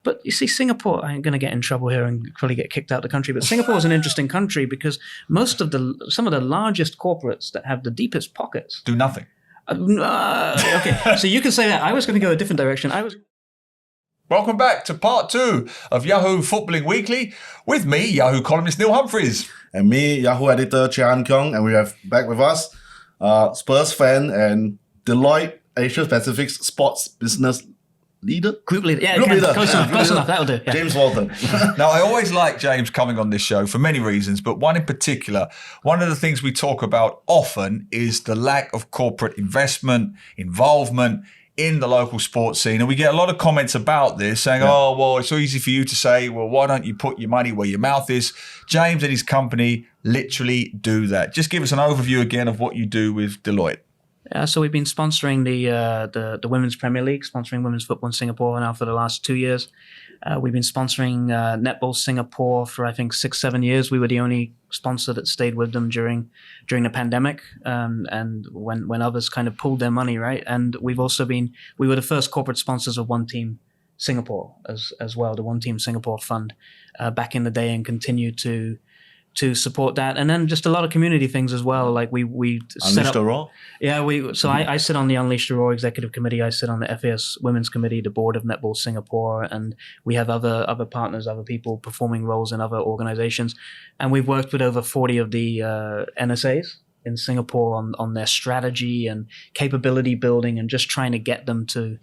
But you see, Singapore, I'm going to get in trouble here and probably get kicked out of the country, but Singapore is an interesting country because some of the largest corporates that have the deepest pockets do nothing. Okay, so you can say that. I was going to go a different direction. Welcome back to part 2 of Yahoo Footballing Weekly with me, Yahoo columnist Neil Humphreys. And me, Yahoo editor Chia Han Keong, and we have back with us Spurs fan and Deloitte Asia Pacific's sports business leader? Group leader. Yeah, Group leader. Close enough. That'll do. Yeah. James Walton. Now, I always like James coming on this show for many reasons, but one in particular, one of the things we talk about often is the lack of corporate investment, involvement in the local sports scene. And we get a lot of comments about this saying, oh, well, it's so easy for you to say, well, why don't you put your money where your mouth is? James and his company literally do that. Just give us an overview again of what you do with Deloitte. So we've been sponsoring the Women's Premier League, sponsoring women's football in Singapore now for the last 2 years. We've been sponsoring Netball Singapore for, I think, 6-7 years. We were the only sponsor that stayed with them during the pandemic and when others kind of pulled their money, right? And we were the first corporate sponsors of One Team Singapore as well, the One Team Singapore Fund back in the day, and continue to support that. And then just a lot of community things as well. Like we set up, the Raw? Yeah, I sit on the Unleash the Raw executive committee. I sit on the FAS Women's Committee, the board of Netball Singapore, and we have other partners, other people performing roles in other organizations. And we've worked with over 40 of the NSAs in Singapore on their strategy and capability building and just trying to get them to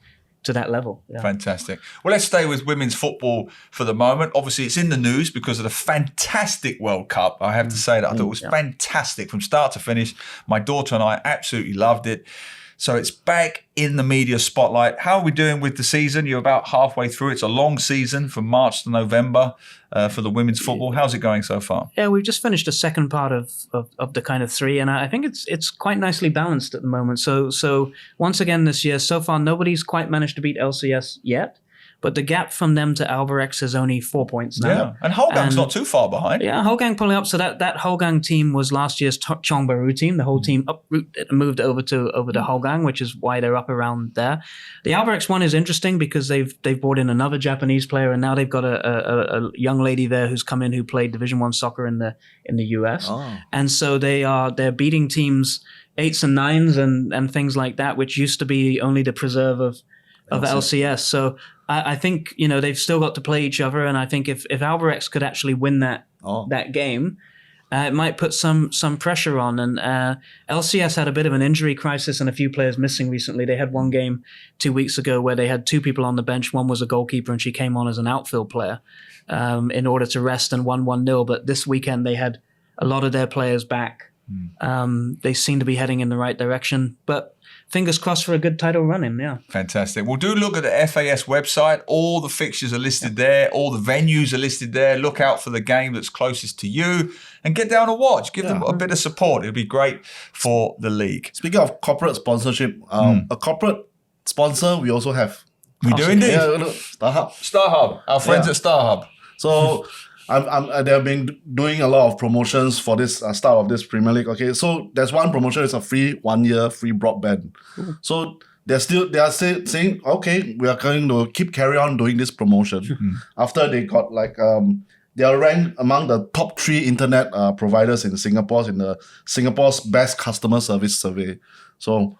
that level. Yeah. Fantastic. Well, let's stay with women's football for the moment. Obviously, it's in the news because of the fantastic World Cup. I have to say that. I thought it was fantastic from start to finish. My daughter and I absolutely loved it. So it's back in the media spotlight. How are we doing with the season? You're about halfway through. It's a long season from March to November for the women's football. How's it going so far? Yeah, we've just finished the second part of the kind of 3, and I think it's quite nicely balanced at the moment. So once again this year, so far nobody's quite managed to beat LCS yet. But the gap from them to Albirex is only 4 points now. Yeah, and Holgang's not too far behind. Yeah, Holgang pulling up. So that Holgang team was last year's Chongbaru team. The whole team moved over to Holgang, which is why they're up around there. The Albirex one is interesting because they've brought in another Japanese player, and now they've got a young lady there who's come in who played Division 1 soccer in the US. Oh. And so they're beating teams 8s and 9s and things like that, which used to be only the preserve of LCS. So I think, they've still got to play each other, and I think if Albirex could actually win that game, it might put some pressure on. And LCS had a bit of an injury crisis and a few players missing recently. They had one game 2 weeks ago where they had 2 people on the bench. One was a goalkeeper, and she came on as an outfield player in order to rest, and won 1-0. But this weekend they had a lot of their players back. They seem to be heading in the right direction, but fingers crossed for a good title run-in, yeah. Fantastic. Well, do look at the FAS website. All the fixtures are listed there. All the venues are listed there. Look out for the game that's closest to you and get down and watch. Give them a bit of support. It'll be great for the league. Speaking of corporate sponsorship, a corporate sponsor we also have. We do indeed. Yeah, StarHub. StarHub. Our friends at StarHub. So they've been doing a lot of promotions for this start of this Premier League. Okay, so there's one promotion. It's a free 1-year free broadband. So they are saying, okay, we are going to carry on doing this promotion. After they got they are ranked among the top 3 internet providers in Singapore in the Singapore's best customer service survey. So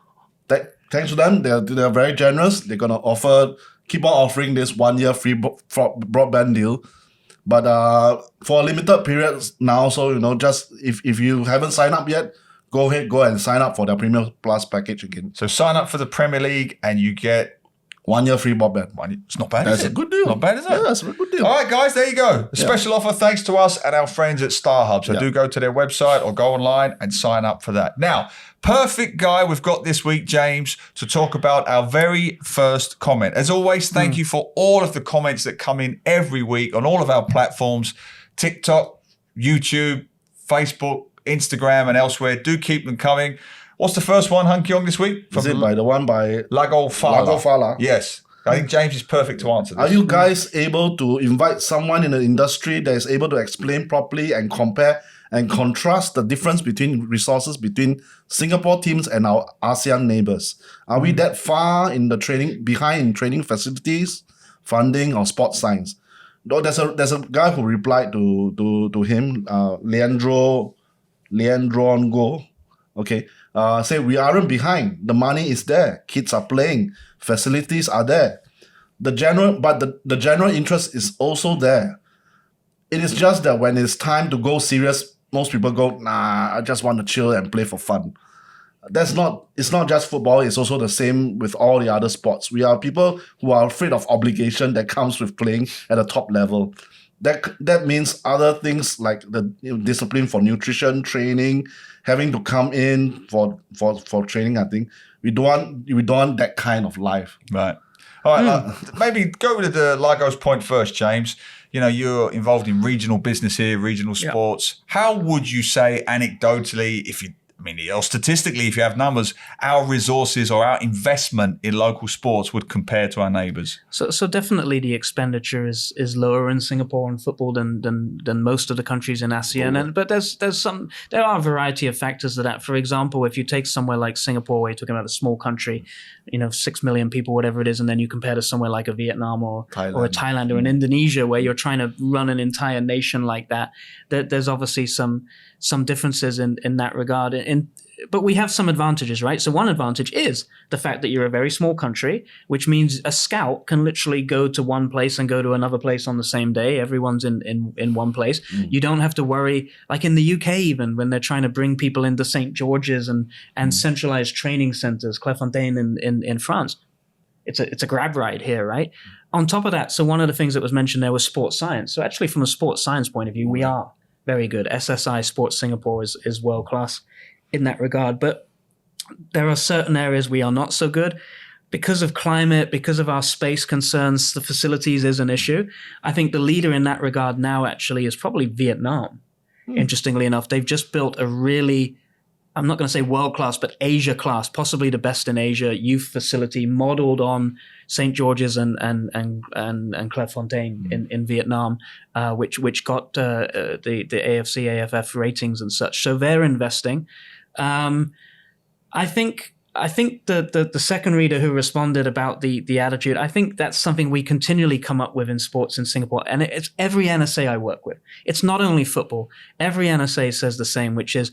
thanks to them, they're very generous. They're gonna keep on offering this 1-year free broadband deal. But for a limited period now, so just if you haven't signed up yet, go and sign up for the Premier Plus package again. So sign up for the Premier League and you get 1-year free broadband. It's not bad, That's is it? a good deal. Not bad, is it? Yeah, that's a good deal. All right, guys, there you go. A special offer thanks to us and our friends at StarHub. So do go to their website or go online and sign up for that. Now, perfect guy we've got this week, James, to talk about our very first comment. As always, thank you for all of the comments that come in every week on all of our platforms, TikTok, YouTube, Facebook, Instagram, and elsewhere. Do keep them coming. What's the first one, Han Keong, this week? Is it by the one by Lago Fala? Lago Fala. Yes. I think James is perfect to answer this. Are you guys able to invite someone in the industry that is able to explain properly and compare and contrast the difference between resources between Singapore teams and our ASEAN neighbours? Are we that far behind in training facilities, funding or sports science. Though there's a guy who replied to him, Leandro Ngo. Okay, say we aren't behind. The money is there. Kids are playing. Facilities are there. The general interest is also there. It is just that when it's time to go serious, most people go, nah, I just want to chill and play for fun. It's not just football, it's also the same with all the other sports. We are people who are afraid of obligation that comes with playing at the top level. That means other things like the discipline for nutrition, training, having to come in for training. I think we don't want that kind of life. Right. All right, maybe go to the Lagos point first, James. You know, you're involved in regional business here, regional sports. How would you say anecdotally, or statistically, if you have numbers, our resources or our investment in local sports would compare to our neighbours? So definitely the expenditure is lower in Singapore on football than most of the countries in ASEAN. But there are a variety of factors to that. For example, if you take somewhere like Singapore, where you're talking about a small country, 6 million people, whatever it is, and then you compare to somewhere like a Vietnam or a Thailand or an Indonesia, where you're trying to run an entire nation like that, there's obviously some differences in that regard. But we have some advantages, right? So one advantage is the fact that you're a very small country, which means a scout can literally go to one place and go to another place on the same day. Everyone's in one place. You don't have to worry, like in the UK even, when they're trying to bring people into St. George's and centralized training centers, Clairefontaine in France. It's a grab ride here, right? On top of that, so one of the things that was mentioned there was sports science. So actually from a sports science point of view, we are very good. SSI Sports Singapore is world class in that regard. But there are certain areas we are not so good. Because of climate, because of our space concerns, the facilities is an issue. I think the leader in that regard now actually is probably Vietnam. Interestingly enough, they've just built a really, I'm not going to say world-class, but Asia-class, possibly the best in Asia, youth facility modeled on St. George's and Clairefontaine in Vietnam, which got the AFC, AFF ratings and such. So they're investing. I think the second reader who responded about the attitude, I think that's something we continually come up with in sports in Singapore. And it's every NSA I work with. It's not only football. Every NSA says the same, which is,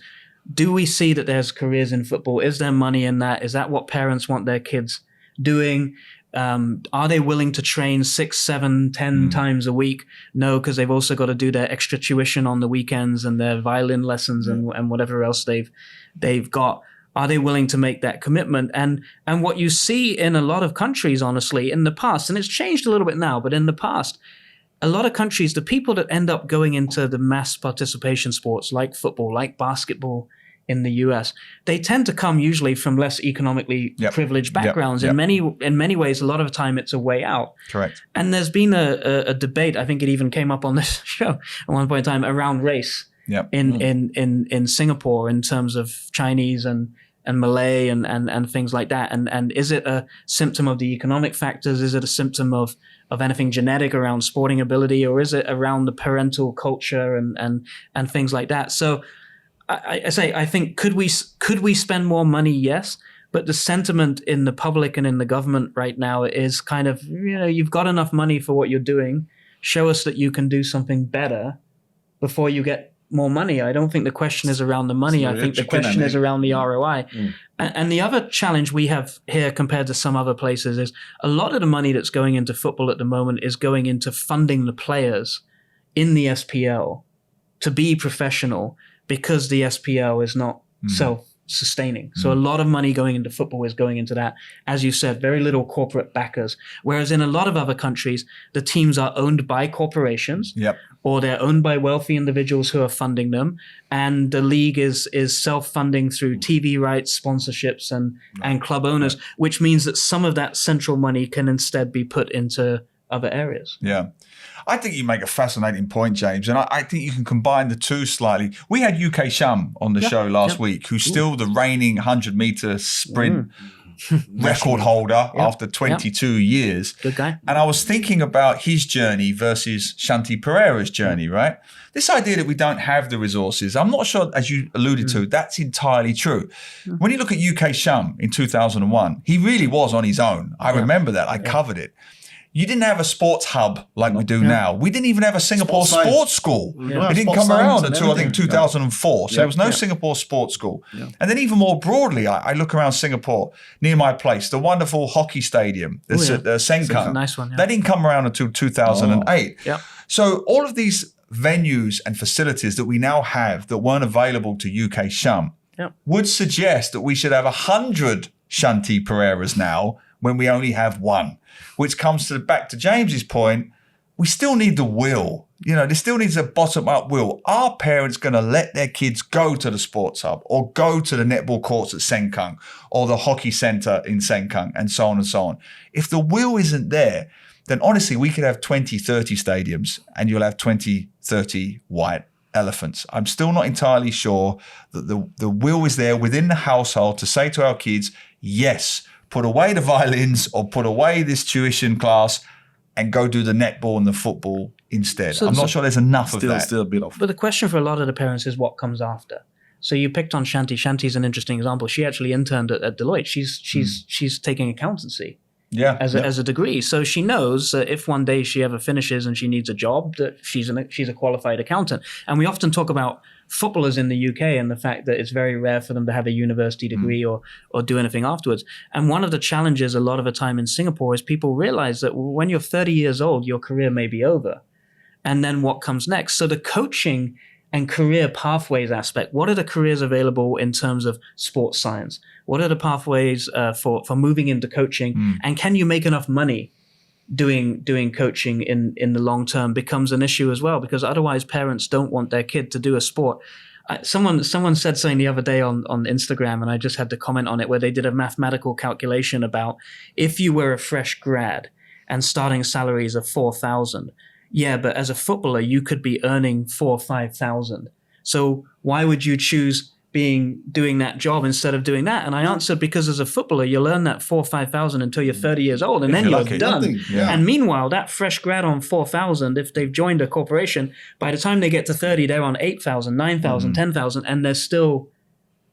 do we see that there's careers in football? Is there money in that? Is that what parents want their kids doing? Are they willing to train 6, 7, 10 times a week? No, because they've also got to do their extra tuition on the weekends and their violin lessons and whatever else they've got. Are they willing to make that commitment? And what you see in a lot of countries, honestly, in the past, and it's changed a little bit now, but in the past, a lot of countries, the people that end up going into the mass participation sports like football, like basketball in the US, they tend to come usually from less economically privileged backgrounds. In many ways, a lot of the time it's a way out. Correct. And there's been a debate, I think it even came up on this show at one point in time, around race in Singapore in terms of Chinese and Malay and things like that. And is it a symptom of the economic factors? Is it a symptom of anything genetic around sporting ability, or is it around the parental culture and things like that? So I think could we spend more money? Yes, but the sentiment in the public and in the government right now is kind of, you've got enough money for what you're doing. Show us that you can do something better before you get more money. I don't think the question is around the money. I think the question is around the ROI. And the other challenge we have here compared to some other places is a lot of the money that's going into football at the moment is going into funding the players in the SPL to be professional, because the SPL is not self-sustaining. So a lot of money going into football is going into that. As you said, very little corporate backers. Whereas in a lot of other countries, the teams are owned by corporations, or they're owned by wealthy individuals who are funding them. And the league is self-funding through TV rights, sponsorships, and club owners, which means that some of that central money can instead be put into other areas. Yeah. I think you make a fascinating point, James, and I think you can combine the two slightly. We had UK Shum on the show last week, who's still the reigning 100-meter sprint record holder after 22 years. Good guy. And I was thinking about his journey versus Shanti Pereira's journey, right? This idea that we don't have the resources, I'm not sure, as you alluded to, that's entirely true. When you look at UK Shum in 2001, he really was on his own. I remember that. I covered it. You didn't have a sports hub like we do now. We didn't even have a Singapore Sports sports school. We don't It have didn't sports come science around and until I think everything. 2004. So there was no Singapore sports school. And then even more broadly, I look around Singapore, near my place, the wonderful hockey stadium that's at Sengkang. Nice one, yeah. That didn't come around until 2008. Yeah. So all of these venues and facilities that we now have that weren't available to UK Shum would suggest that we should have 100 Shanti Pereiras now when we only have one, which comes back to James's point. We still need the will. There still needs a bottom-up will. Are parents going to let their kids go to the sports hub or go to the netball courts at Sengkang or the hockey centre in Sengkang and so on and so on? If the will isn't there, then honestly, we could have 20, 30 stadiums and you'll have 20, 30 white elephants. I'm still not entirely sure that the will is there within the household to say to our kids, yes, put away the violins or put away this tuition class and go do the netball and the football instead. I'm not sure there's enough of that. Still a bit of. But the question for a lot of the parents is what comes after. So you picked on Shanti. Shanti's an interesting example. She actually interned at Deloitte. She's taking accountancy as a degree. So she knows that if one day she ever finishes and she needs a job, that she's a qualified accountant. And we often talk about footballers in the UK and the fact that it's very rare for them to have a university degree or do anything afterwards. And one of the challenges a lot of the time in Singapore is people realize that when you're 30 years old, your career may be over. And then what comes next? So the coaching and career pathways aspect, what are the careers available in terms of sports science? What are the pathways for moving into coaching? And can you make enough money doing coaching in the long term becomes an issue as well, because otherwise parents don't want their kid to do a sport. Someone said something the other day on Instagram, and I just had to comment on it, where they did a mathematical calculation about if you were a fresh grad and starting salaries of 4,000, but as a footballer you could be earning 4,000 or 5,000. So why would you choose doing that job instead of doing that? And I answered, because as a footballer, you'll earn that 4,000 or 5,000 until you're 30 years old, and then you're lucky. done. Yeah. And meanwhile, that fresh grad on 4,000, if they've joined a corporation, by the time they get to 30, they're on 8,000, 9,000, 10,000, and they're still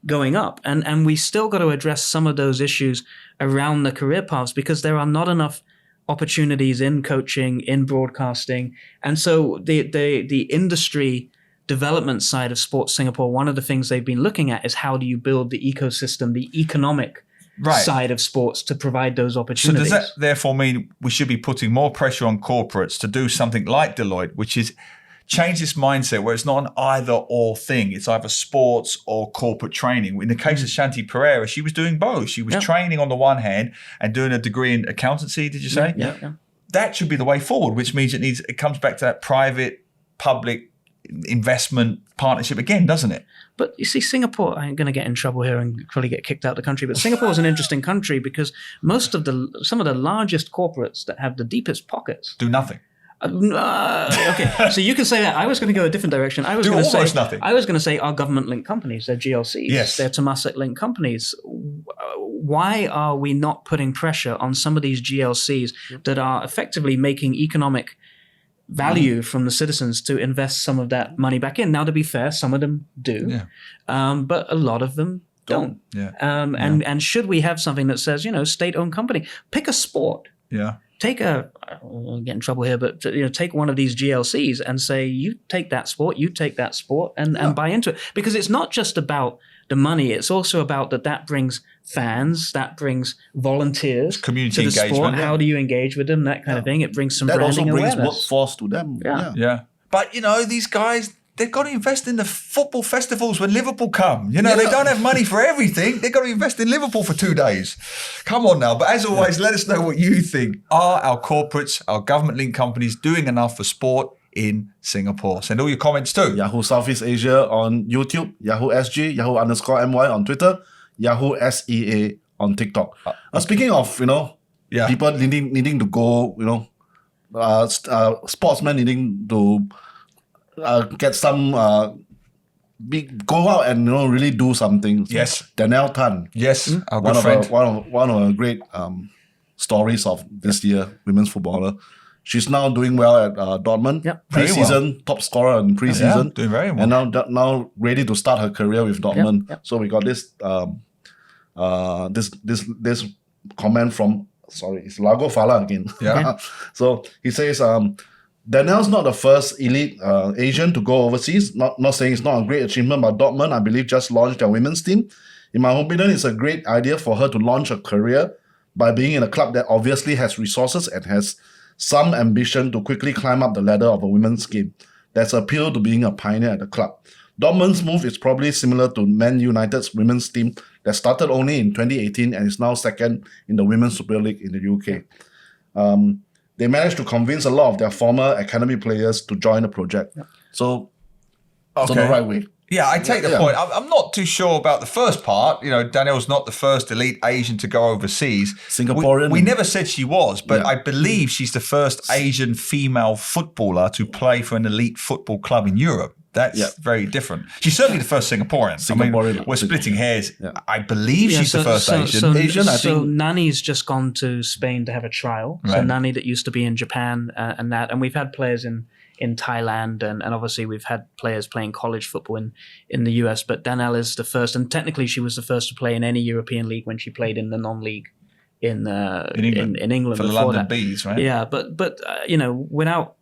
going up. And we still got to address some of those issues around the career paths, because there are not enough opportunities in coaching, in broadcasting. And so the industry development side of Sports Singapore, one of the things they've been looking at is how do you build the ecosystem, the economic side of sports to provide those opportunities. So does that therefore mean we should be putting more pressure on corporates to do something like Deloitte, which is change this mindset where it's not an either or thing. It's either sports or corporate training. In the case of Shanti Pereira, she was doing both. She was training on the one hand and doing a degree in accountancy, did you say? Yeah. That should be the way forward, which means it comes back to that private, public investment partnership again, doesn't it? But you see, Singapore, I'm going to get in trouble here and probably get kicked out of the country, but Singapore is an interesting country because some of the largest corporates that have the deepest pockets do nothing. Okay, so you can say that. I was going to go a different direction. I was Do going to almost say nothing. I was going to say our government-linked companies. They're GLCs. Yes. They're Temasek-linked companies. Why are we not putting pressure on some of these GLCs that are effectively making economic value from the citizens to invest some of that money back in? Now, to be fair, some of them do, but a lot of them don't. Yeah. And should we have something that says, state-owned company, pick a sport. Yeah. Take I'll get in trouble here, but take one of these GLCs and say, you take that sport, and buy into it. Because it's not just about the money, it's also about that brings fans, that brings volunteers community to the engagement. sport. How do you engage with them? That kind of thing. It brings some That also branding brings awareness. workforce to them. Yeah. But, these guys, they've got to invest in the football festivals when Liverpool come. They don't have money for everything. They've got to invest in Liverpool for 2 days. Come on now. But as always, let us know what you think. Are our corporates, our government-linked companies doing enough for sport in Singapore? Send all your comments too. Yahoo Southeast Asia on YouTube, Yahoo SG, Yahoo_MY on Twitter, Yahoo SEA on TikTok. Speaking of, people needing to go, sportsmen needing to get some, go out and really do something. Yes. Danielle Tan. Yes, our good friend. One of the great stories of this year, women's footballer. She's now doing well at Dortmund. Yep. Pre-season, top scorer in pre-season. Yeah, doing very well. And now ready to start her career with Dortmund. Yep. So we got this this comment from it's Lago Fala again. Yeah. So he says, Danielle's not the first elite Asian to go overseas. Not saying it's not a great achievement, but Dortmund, I believe, just launched their women's team. In my opinion, it's a great idea for her to launch a career by being in a club that obviously has resources and has some ambition to quickly climb up the ladder of a women's game. There's appeal to being a pioneer at the club. Dortmund's move is probably similar to Man United's women's team that started only in 2018 and is now second in the Women's Super League in the UK. They managed to convince a lot of their former academy players to join the project. So, Okay. the right way. Yeah, I take the point. I'm not too sure about the first part. You know, Danielle's not the first elite Asian to go overseas. Singaporean. We never said she was, but Yeah. I believe she's the first Asian female footballer to play for an elite football club in Europe. That's very different. She's certainly the first Singaporean. Singaporean. We're splitting hairs. I believe she's the first Asian. Asian, I So think- Nani's just gone to Spain to have a trial. So Right. Nani that used to be in Japan and we've had players in Thailand and obviously we've had players playing college football in the US. But Danielle is the first, and technically she was the first to play in any European league when she played in the non-league in England. in England For the before London that. Bees, right? Yeah, but without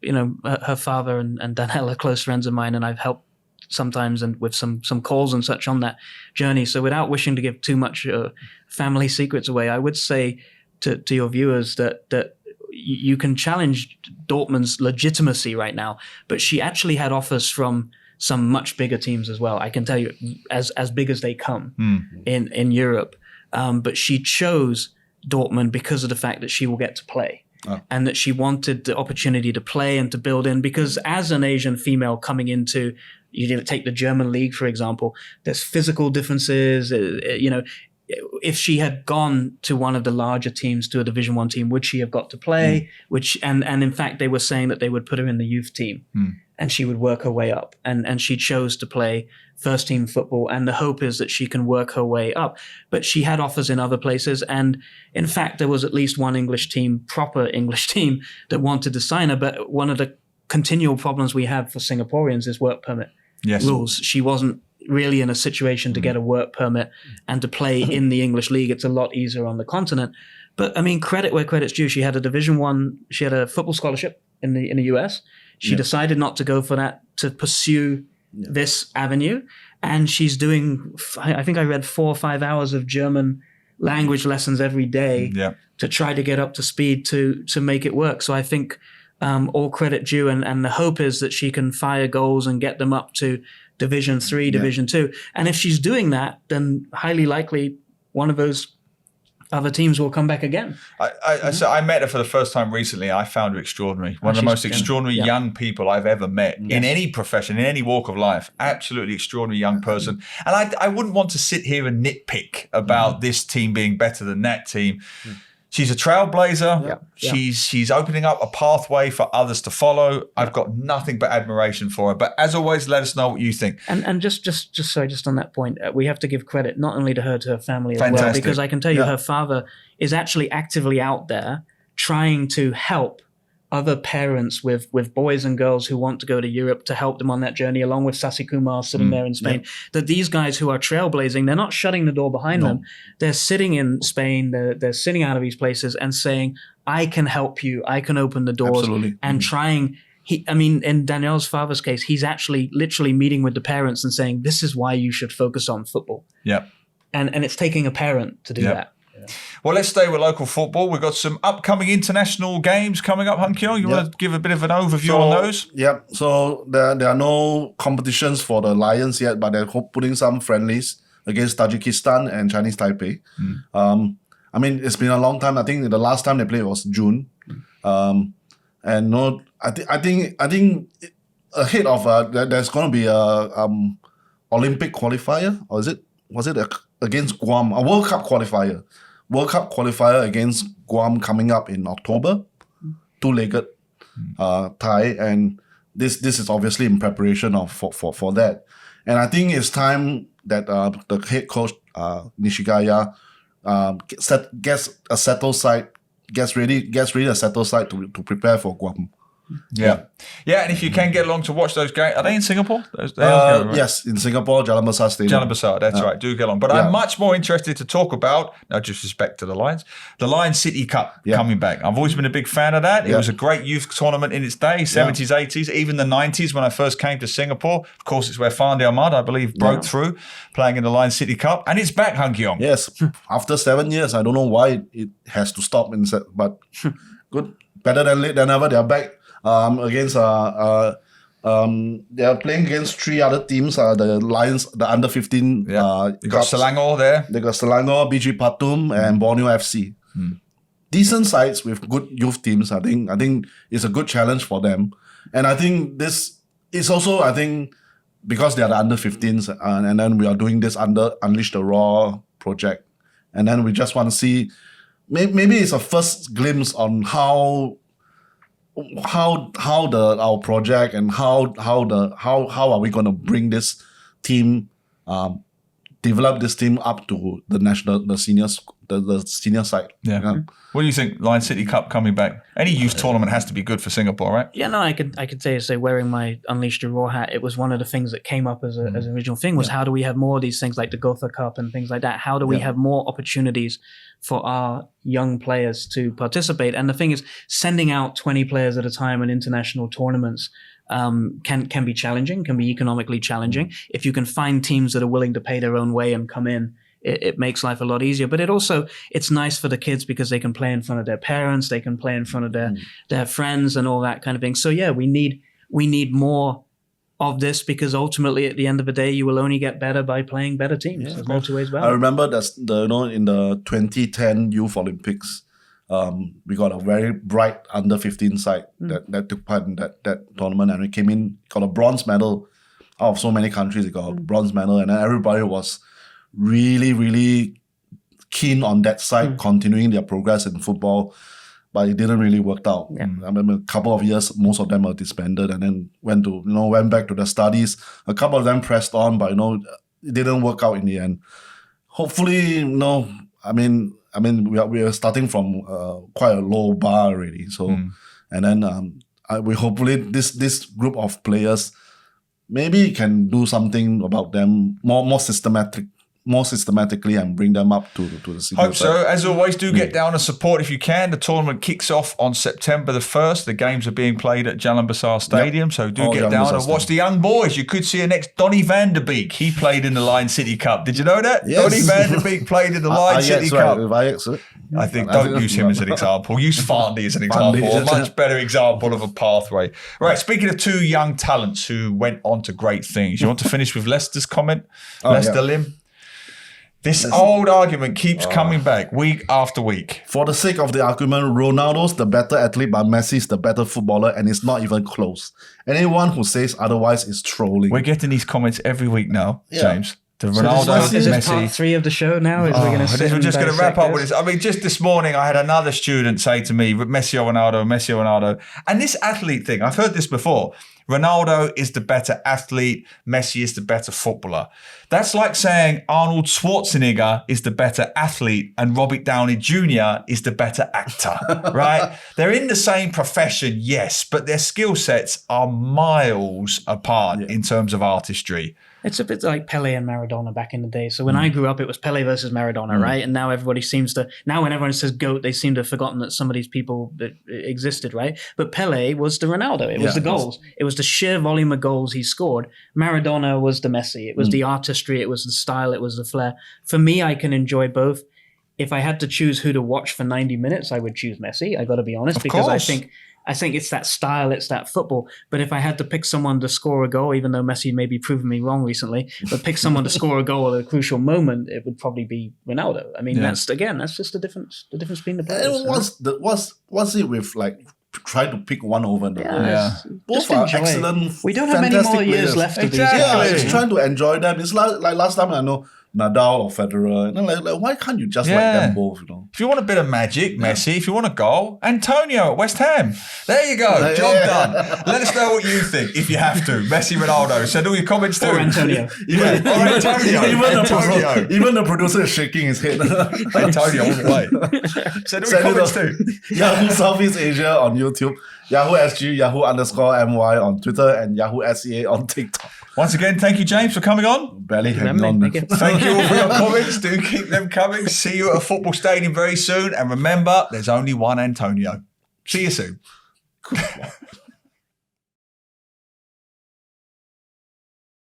her father and Danielle are close friends of mine, and I've helped sometimes and with some calls and such on that journey. So without wishing to give too much family secrets away, I would say to your viewers that you can challenge Dortmund's legitimacy right now, but she actually had offers from some much bigger teams as well. I can tell you, as big as they come in Europe, but she chose Dortmund because of the fact that she will get to play. And that she wanted the opportunity to play and to build in, because as an Asian female coming into, you take the German league, for example, there's physical differences. If she had gone to one of the larger teams, to a Division 1 team, would she have got to play? And in fact, they were saying that they would put her in the youth team and she would work her way up. And she chose to play first team football. And the hope is that she can work her way up. But she had offers in other places. And in fact, there was at least one proper English team that wanted to sign her. But one of the continual problems we have for Singaporeans is work permit rules. She wasn't really in a situation to get a work permit and to play in the English league. It's a lot easier on the continent. But I mean, credit where credit's due. She had a Division 1, she had a football scholarship in the US. She decided not to go for that, to pursue this avenue. And she's doing, I think I read 4 or 5 hours of German language lessons every day to try to get up to speed to make it work. So I think all credit due, and the hope is that she can fire goals and get them up to Division 3, Division 2. And if she's doing that, then highly likely one of those other teams will come back again. So I met her for the first time recently. I found her extraordinary. One of the most extraordinary young people I've ever met in any profession, in any walk of life. Absolutely extraordinary young person. And I wouldn't want to sit here and nitpick about this team being better than that team. She's a trailblazer. She's opening up a pathway for others to follow. I've got nothing but admiration for her. But as always, let us know what you think. And just on that point, we have to give credit not only to her family as well, because I can tell you her father is actually actively out there trying to help other parents with boys and girls who want to go to Europe, to help them on that journey, along with Sasi Kumar sitting there in Spain. That these guys who are trailblazing, they're not shutting the door behind them. They're sitting in Spain, they're sitting out of these places and saying, I can help you, I can open the doors. And trying, in Danielle's father's case, he's actually literally meeting with the parents and saying, this is why you should focus on football. And it's taking a parent to do that. Well, let's stay with local football. We've got some upcoming international games coming up, Han Kyung. You want to give a bit of an overview on those? So there are no competitions for the Lions yet, but they're putting some friendlies against Tajikistan and Chinese Taipei. It's been a long time. I think the last time they played was June. I think ahead of there's going to be a Olympic qualifier, or was it against Guam, a World Cup qualifier against Guam coming up in October, 2-legged tie, and this is obviously in preparation for that. And I think it's time that the head coach Nishigaya gets ready a settled side to prepare for Guam. Yeah. Yeah, and if you can get along to watch those games, are they in Singapore? They are, right? Yes, in Singapore, Jalan Besar Stadium. Jalan Besar, that's right. Do get along. But I'm much more interested to talk about, no disrespect to the Lions City Cup coming back. I've always been a big fan of that. It was a great youth tournament in its day, 70s, 80s, even the 90s when I first came to Singapore. Of course, it's where Fandi Ahmad, I believe, broke through playing in the Lions City Cup. And it's back, Han Keong. Yes, after 7 years, I don't know why it has to stop, but good, better than late than never. They are back against they are playing against 3 other teams. The Lions, the under 15. You got Selangor there. They got Selangor, BG Patum, and Borneo FC. Decent sides with good youth teams. I think it's a good challenge for them, and I think this is also because they are the under 15s, and then we are doing this under Unleash the Raw project, and then we just want to see. Maybe it's a first glimpse on how our project and how are we going to bring this team, develop this team up to the senior side. Yeah. What do you think? Lions City Cup coming back. Any youth tournament has to be good for Singapore, right? Yeah, no, I could say wearing my Unleash the Raw hat, it was one of the things that came up as an original thing was how do we have more of these things like the Gotha Cup and things like that? How do we have more opportunities for our young players to participate? And the thing is, sending out 20 players at a time in international tournaments can be challenging, can be economically challenging. If you can find teams that are willing to pay their own way and come in, it makes life a lot easier. But it's nice for the kids because they can play in front of their parents, they can play in front of their friends and all that kind of thing. So yeah, we need more of this because ultimately at the end of the day, you will only get better by playing better teams. There's no two ways about it. I remember in the 2010 Youth Olympics, we got a very bright under 15 side that took part in that tournament, and we came in, got a bronze medal out of so many countries. We got a bronze medal, and then everybody was really, really keen on that side, continuing their progress in football, but it didn't really work out. I remember a couple of years, most of them were disbanded and then went back to their studies. A couple of them pressed on, but it didn't work out in the end. Hopefully, we are starting from quite a low bar already. So, and then we hopefully this group of players maybe can do something about them more systematically and bring them up to the senior Hope so. As always, do get down and support if you can. The tournament kicks off on September the 1st. The games are being played at Jalan Besar Stadium, so do get down and watch the young boys. You could see a next Donny van der Beek. He played in the Lions City Cup. Did you know that? Yes. Donny van der Beek played in the Lions City Cup. I think don't use him as an example. Use Fandi as an example. A much better example of a pathway. Right, speaking of 2 young talents who went on to great things, you want to finish with Leicester's comment? Leicester Lim? This old argument keeps coming back week after week. For the sake of the argument, Ronaldo's the better athlete, but Messi's the better footballer, and it's not even close. Anyone who says otherwise is trolling. We're getting these comments every week now, James. The Ronaldo, is this Messi. part 3 of the show now? We're just going to wrap up with this. I mean, just this morning, I had another student say to me, Messi or Ronaldo. And this athlete thing, I've heard this before. Ronaldo is the better athlete. Messi is the better footballer. That's like saying Arnold Schwarzenegger is the better athlete and Robert Downey Jr. is the better actor, right? They're in the same profession, yes, but their skill sets are miles apart in terms of artistry. It's a bit like Pele and Maradona back in the day. So when I grew up, it was Pele versus Maradona, right? And now everybody when everyone says GOAT, they seem to have forgotten that some of these people that existed, right? But Pele was the Ronaldo. It was the goals. It was the sheer volume of goals he scored. Maradona was the Messi. It was the artistry. It was the style. It was the flair. For me, I can enjoy both. If I had to choose who to watch for 90 minutes, I would choose Messi. I got to be honest, because I think it's that style, it's that football. But if I had to pick someone to score a goal, even though Messi maybe proven me wrong recently, but pick someone to score a goal at a crucial moment, it would probably be Ronaldo. I mean, that's just the difference between the players. What's it with try to pick one over the other? Both are enjoy. Excellent. We don't have many more years left of these. Yeah, just trying to enjoy them. It's like last time I know Nadal or Federer. And I'm like, why can't you just like them both? You know. If you want a bit of magic, Messi. If you want a goal, Antonio at West Ham. There you go. Job done. Let us know what you think if you have to. Messi, Ronaldo. Send all your comments too. Or Antonio. Or Antonio. Even the producer is shaking his head. Antonio, wait. Send all your comments too. Yahoo Southeast Asia on YouTube, Yahoo SG, Yahoo_MY on Twitter, and Yahoo SEA on TikTok. Once again, thank you, James, for coming on. Barely hanging on. Thank you. Thank you all for your comments. Do keep them coming. See you at a football stadium very soon. And remember, there's only one Antonio. See you soon.